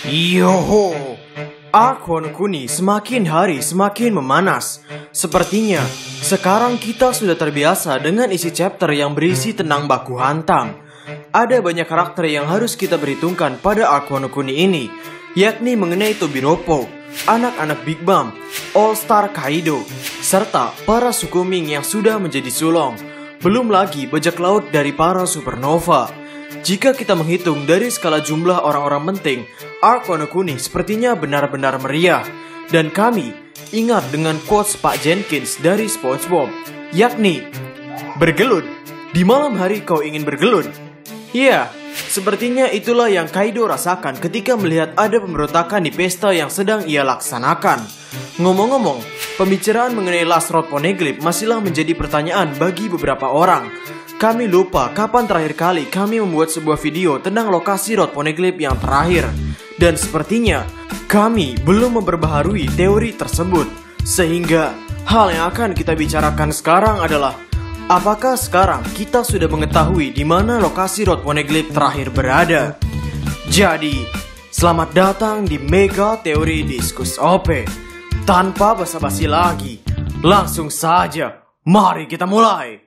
Yoho, Arc Wano Kuni semakin hari semakin memanas. Sepertinya sekarang kita sudah terbiasa dengan isi chapter yang berisi tenang baku hantam. Ada banyak karakter yang harus kita perhitungkan pada Arc Wano Kuni ini, yakni mengenai Tobiroppo, anak-anak Big Mom, All Star Kaido, serta para suku Ming yang sudah menjadi sulong. Belum lagi bajak laut dari para supernova. Jika kita menghitung dari skala jumlah orang-orang penting, Arc Wano Kuni sepertinya benar-benar meriah. Dan kami ingat dengan quotes Pak Jenkins dari SpongeBob, yakni, "Bergelut, di malam hari kau ingin bergelut." Ya, sepertinya itulah yang Kaido rasakan ketika melihat ada pemberontakan di pesta yang sedang ia laksanakan. Ngomong-ngomong, pembicaraan mengenai Last Road Poneglyph masihlah menjadi pertanyaan bagi beberapa orang. Kami lupa kapan terakhir kali kami membuat sebuah video tentang lokasi Road Poneglyph yang terakhir. Dan sepertinya kami belum memperbaharui teori tersebut. Sehingga hal yang akan kita bicarakan sekarang adalah, apakah sekarang kita sudah mengetahui di mana lokasi Road Poneglyph terakhir berada? Jadi, selamat datang di Mega Teori Diskus OP. Tanpa basa-basi lagi, langsung saja, mari kita mulai.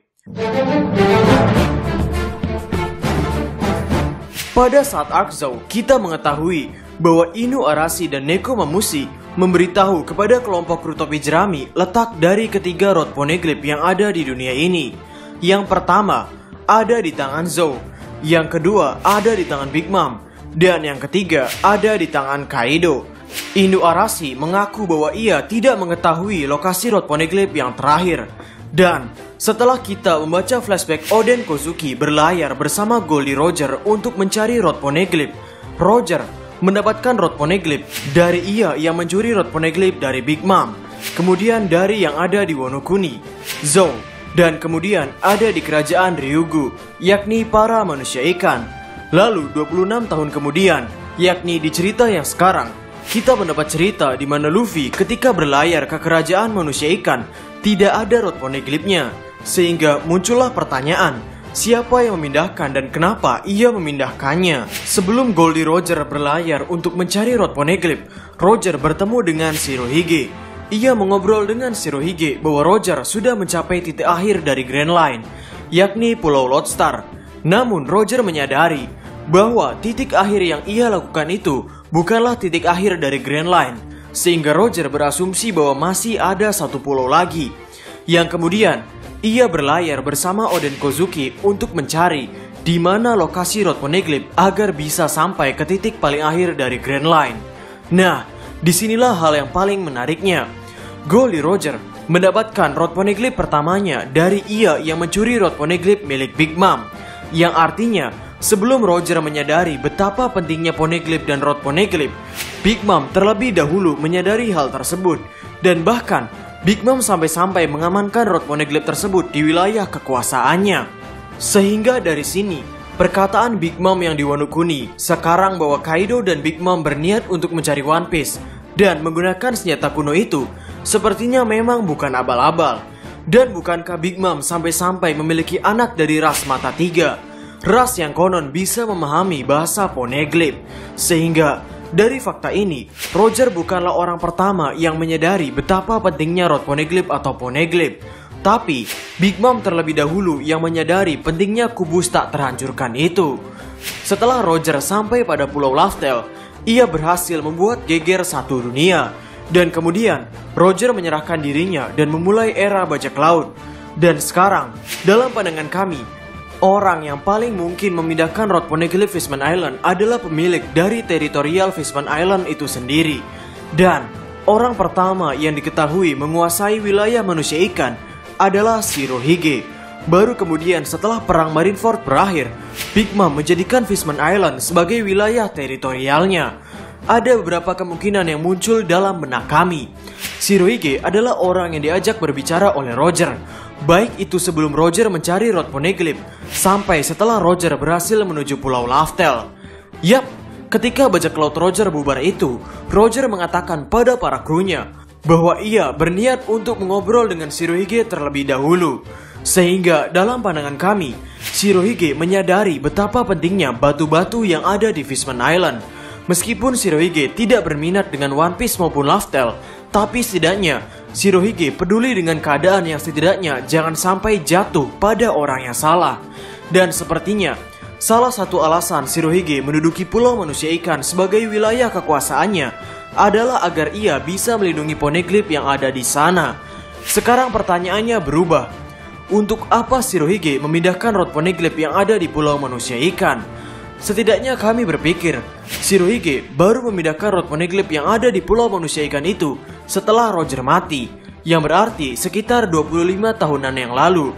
Pada saat Arc Zou, kita mengetahui bahwa Inu Arashi dan Neko Mamushi memberitahu kepada kelompok kru topi jerami letak dari ketiga Road Poneglyph yang ada di dunia ini. Yang pertama ada di tangan Zou, yang kedua ada di tangan Big Mom, dan yang ketiga ada di tangan Kaido. Inu Arashi mengaku bahwa ia tidak mengetahui lokasi Road Poneglyph yang terakhir. Dan setelah kita membaca flashback Oden Kozuki berlayar bersama Goldie Roger untuk mencari Road Poneglyph, Roger mendapatkan Road Poneglyph dari ia yang mencuri Road Poneglyph dari Big Mom, kemudian dari yang ada di Wano Kuni, Zou, dan kemudian ada di kerajaan Ryugu, yakni para manusia ikan. Lalu 26 tahun kemudian, yakni di cerita yang sekarang, kita mendapat cerita di mana Luffy ketika berlayar ke kerajaan manusia ikan tidak ada Road Poneglyph-nya, sehingga muncullah pertanyaan, siapa yang memindahkan dan kenapa ia memindahkannya? Sebelum Goldie Roger berlayar untuk mencari Road Poneglyph, Roger bertemu dengan Shirohige. Ia mengobrol dengan Shirohige bahwa Roger sudah mencapai titik akhir dari Grand Line, yakni Pulau Lodestar. Namun Roger menyadari bahwa titik akhir yang ia lakukan itu bukanlah titik akhir dari Grand Line, sehingga Roger berasumsi bahwa masih ada satu pulau lagi, yang kemudian ia berlayar bersama Oden Kozuki untuk mencari di mana lokasi Road Poneglyph agar bisa sampai ke titik paling akhir dari Grand Line. Nah, disinilah hal yang paling menariknya. Goldie Roger mendapatkan Road Poneglyph pertamanya dari ia yang mencuri Road Poneglyph milik Big Mom, yang artinya sebelum Roger menyadari betapa pentingnya Poneglyph dan Road Poneglyph, Big Mom terlebih dahulu menyadari hal tersebut. Dan bahkan Big Mom sampai-sampai mengamankan Road Poneglyph tersebut di wilayah kekuasaannya. Sehingga dari sini, perkataan Big Mom yang di Wano Kuni sekarang bahwa Kaido dan Big Mom berniat untuk mencari One Piece dan menggunakan senjata kuno itu sepertinya memang bukan abal-abal. Dan bukankah Big Mom sampai-sampai memiliki anak dari ras mata tiga, ras yang konon bisa memahami bahasa Poneglyph? Sehingga dari fakta ini, Roger bukanlah orang pertama yang menyadari betapa pentingnya Road Poneglyph atau Poneglyph. Tapi, Big Mom terlebih dahulu yang menyadari pentingnya kubus tak terhancurkan itu. Setelah Roger sampai pada Pulau Laftel, ia berhasil membuat geger satu dunia. Dan kemudian, Roger menyerahkan dirinya dan memulai era bajak laut. Dan sekarang, dalam pandangan kami, orang yang paling mungkin memindahkan Road Poneglyph Fishman Island adalah pemilik dari teritorial Fishman Island itu sendiri. Dan orang pertama yang diketahui menguasai wilayah manusia ikan adalah Shirohige. Baru kemudian setelah perang Marineford berakhir, Big Mom menjadikan Fishman Island sebagai wilayah teritorialnya. Ada beberapa kemungkinan yang muncul dalam benak kami. Shirohige adalah orang yang diajak berbicara oleh Roger, baik itu sebelum Roger mencari Road Poneglyph sampai setelah Roger berhasil menuju Pulau Laftel. Yap, ketika bajak laut Roger bubar itu, Roger mengatakan pada para krunya bahwa ia berniat untuk mengobrol dengan Shirohige terlebih dahulu. Sehingga dalam pandangan kami, Shirohige menyadari betapa pentingnya batu-batu yang ada di Fishman Island. Meskipun Shirohige tidak berminat dengan One Piece maupun Laugh Tale, tapi setidaknya Shirohige peduli dengan keadaan yang setidaknya jangan sampai jatuh pada orang yang salah. Dan sepertinya salah satu alasan Shirohige menduduki Pulau Manusia Ikan sebagai wilayah kekuasaannya adalah agar ia bisa melindungi poneglyph yang ada di sana. Sekarang pertanyaannya berubah. Untuk apa Shirohige memindahkan rod poneglyph yang ada di Pulau Manusia Ikan? Setidaknya kami berpikir Shirohige baru memindahkan rod poneglyph yang ada di Pulau Manusia Ikan itu setelah Roger mati, yang berarti sekitar 25 tahunan yang lalu.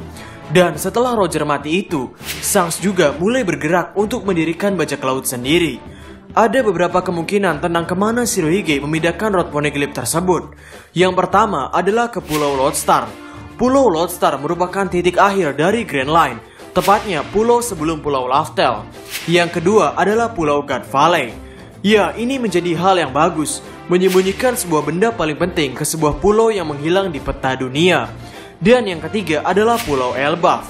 Dan setelah Roger mati itu, Shanks juga mulai bergerak untuk mendirikan bajak laut sendiri. Ada beberapa kemungkinan tentang kemana Shirohige memindahkan rod poneglyph tersebut. Yang pertama adalah ke Pulau Lodestar. Pulau Lodestar merupakan titik akhir dari Grand Line, tepatnya pulau sebelum Pulau Laugh Tale. Yang kedua adalah Pulau God Valley. Ya, ini menjadi hal yang bagus, menyembunyikan sebuah benda paling penting ke sebuah pulau yang menghilang di peta dunia. Dan yang ketiga adalah Pulau Elbaf.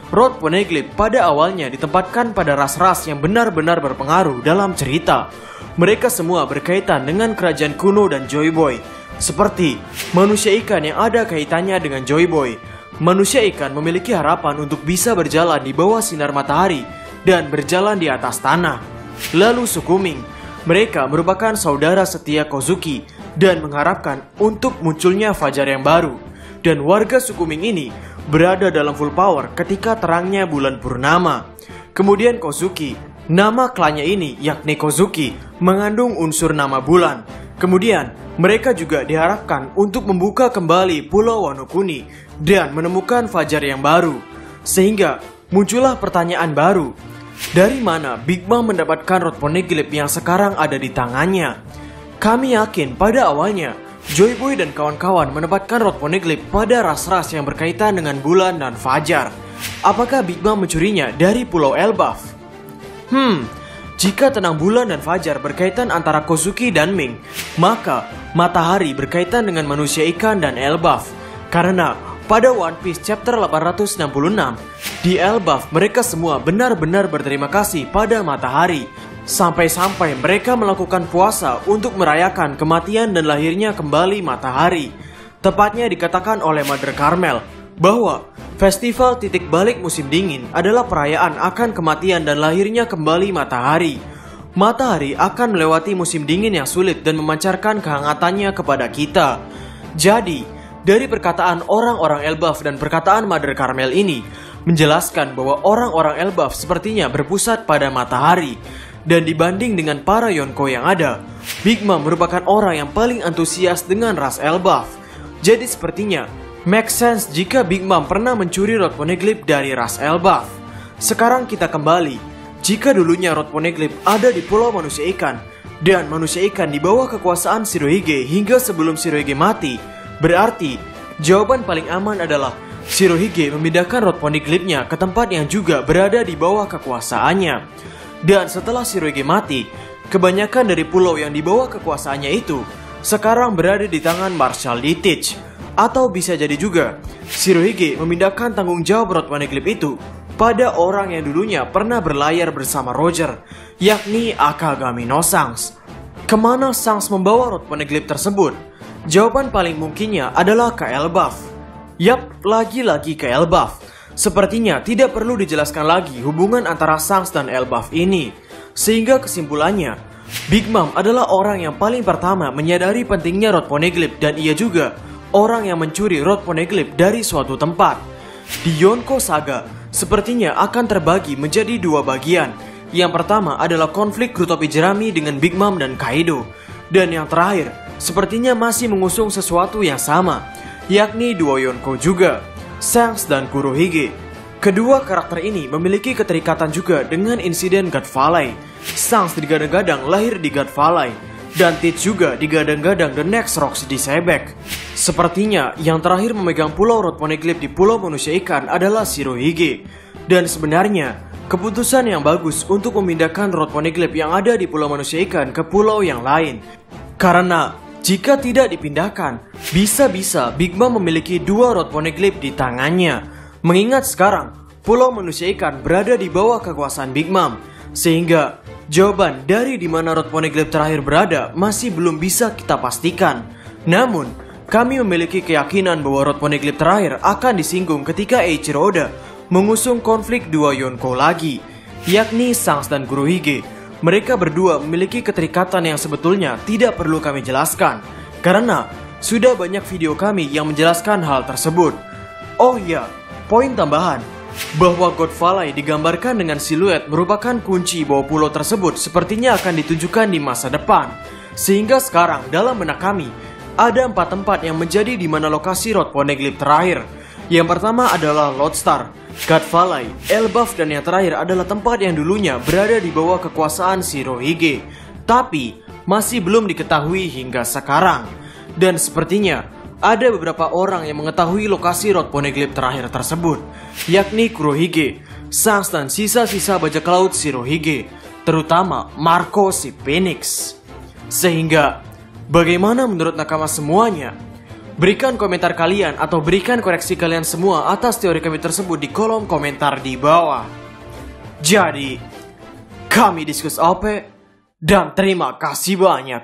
Rod poneglyph pada awalnya ditempatkan pada ras-ras yang benar-benar berpengaruh dalam cerita. Mereka semua berkaitan dengan kerajaan kuno dan Joy Boy. Seperti manusia ikan yang ada kaitannya dengan Joy Boy. Manusia ikan memiliki harapan untuk bisa berjalan di bawah sinar matahari dan berjalan di atas tanah. Lalu suku Ming, mereka merupakan saudara setia Kozuki dan mengharapkan untuk munculnya fajar yang baru. Dan warga suku Ming ini berada dalam full power ketika terangnya bulan purnama. Kemudian Kozuki, nama klannya ini yakni Kozuki, mengandung unsur nama bulan. Kemudian mereka juga diharapkan untuk membuka kembali Pulau Wano Kuni dan menemukan fajar yang baru. Sehingga muncullah pertanyaan baru, dari mana Big Mom mendapatkan rod poneglyph yang sekarang ada di tangannya? Kami yakin pada awalnya Joy Boy dan kawan-kawan menempatkan rod poneglyph pada ras-ras yang berkaitan dengan bulan dan fajar. Apakah Big Mom mencurinya dari Pulau Elbaf? Jika tenang bulan dan fajar berkaitan antara Kozuki dan Ming, maka matahari berkaitan dengan manusia ikan dan Elbaf. Karena pada One Piece chapter 866, di Elbaf mereka semua benar-benar berterima kasih pada matahari. Sampai-sampai mereka melakukan puasa untuk merayakan kematian dan lahirnya kembali matahari. Tepatnya dikatakan oleh Mother Carmel bahwa festival titik balik musim dingin adalah perayaan akan kematian dan lahirnya kembali matahari. Matahari akan melewati musim dingin yang sulit dan memancarkan kehangatannya kepada kita. Jadi, dari perkataan orang-orang Elbaf dan perkataan Mother Carmel ini menjelaskan bahwa orang-orang Elbaf sepertinya berpusat pada matahari. Dan dibanding dengan para Yonko yang ada, Big Mom merupakan orang yang paling antusias dengan ras Elbaf. Jadi sepertinya make sense jika Big Mom pernah mencuri rod poneglyph dari ras Elbaf. Sekarang kita kembali. Jika dulunya rod poneglyph ada di Pulau Manusia Ikan dan manusia ikan di bawah kekuasaan Shirohige hingga sebelum Shirohige mati, berarti jawaban paling aman adalah Shirohige memindahkan rod poneglyphnya ke tempat yang juga berada di bawah kekuasaannya. Dan setelah Shirohige mati, kebanyakan dari pulau yang di bawah kekuasaannya itu sekarang berada di tangan Marshal Litich. Atau bisa jadi juga Shirohige memindahkan tanggung jawab rod poneglyph itu pada orang yang dulunya pernah berlayar bersama Roger, yakni Akagami no Shanks. Kemana Shanks membawa rod poneglyph tersebut? Jawaban paling mungkinnya adalah ke Elbaf. Yap, lagi-lagi ke Elbaf. Sepertinya tidak perlu dijelaskan lagi hubungan antara Shanks dan Elbaf ini. Sehingga kesimpulannya, Big Mom adalah orang yang paling pertama menyadari pentingnya rod poneglyph dan ia juga orang yang mencuri rod poneglyph dari suatu tempat. Di Yonko Saga, sepertinya akan terbagi menjadi dua bagian. Yang pertama adalah konflik Grutopi Jerami dengan Big Mom dan Kaido. Dan yang terakhir, sepertinya masih mengusung sesuatu yang sama, yakni dua Yonko juga, Shanks dan Kurohige. Kedua karakter ini memiliki keterikatan juga dengan insiden God Valley. Shanks digadang-gadang lahir di God Valley, dan Teach juga digadang-gadang The Next Rocks di Sebek. Sepertinya yang terakhir memegang pulau rod poneglyph di Pulau Manusia Ikan adalah Shirohige. Dan sebenarnya keputusan yang bagus untuk memindahkan rod poneglyph yang ada di Pulau Manusia Ikan ke pulau yang lain. Karena jika tidak dipindahkan, bisa-bisa Big Mom memiliki dua rod poneglyph di tangannya. Mengingat sekarang Pulau Manusia Ikan berada di bawah kekuasaan Big Mom, sehingga Jawaban dari di mana Rod Poneglyph terakhir berada masih belum bisa kita pastikan. Namun, kami memiliki keyakinan bahwa Rod Poneglyph terakhir akan disinggung ketika Eiichiro Oda mengusung konflik dua Yonkou lagi, yakni Shanks dan Kurohige. Mereka berdua memiliki keterikatan yang sebetulnya tidak perlu kami jelaskan, karena sudah banyak video kami yang menjelaskan hal tersebut. Oh iya, poin tambahan, bahwa God Valley digambarkan dengan siluet merupakan kunci bahwa pulau tersebut sepertinya akan ditunjukkan di masa depan. Sehingga sekarang dalam benak kami, ada 4 tempat yang menjadi di mana lokasi Rod Poneglyph terakhir. Yang pertama adalah Lodestar, God Valley, Elbaf, dan yang terakhir adalah tempat yang dulunya berada di bawah kekuasaan Shirohige, tapi masih belum diketahui hingga sekarang. Dan sepertinya ada beberapa orang yang mengetahui lokasi Rod Poneglyph terakhir tersebut, yakni Kurohige, Shanks, dan sisa-sisa bajak laut Shirohige, terutama Marco si Phoenix. Sehingga, bagaimana menurut nakama semuanya? Berikan komentar kalian atau berikan koreksi kalian semua atas teori kami tersebut di kolom komentar di bawah. Jadi, kami Diskus OP, dan terima kasih banyak.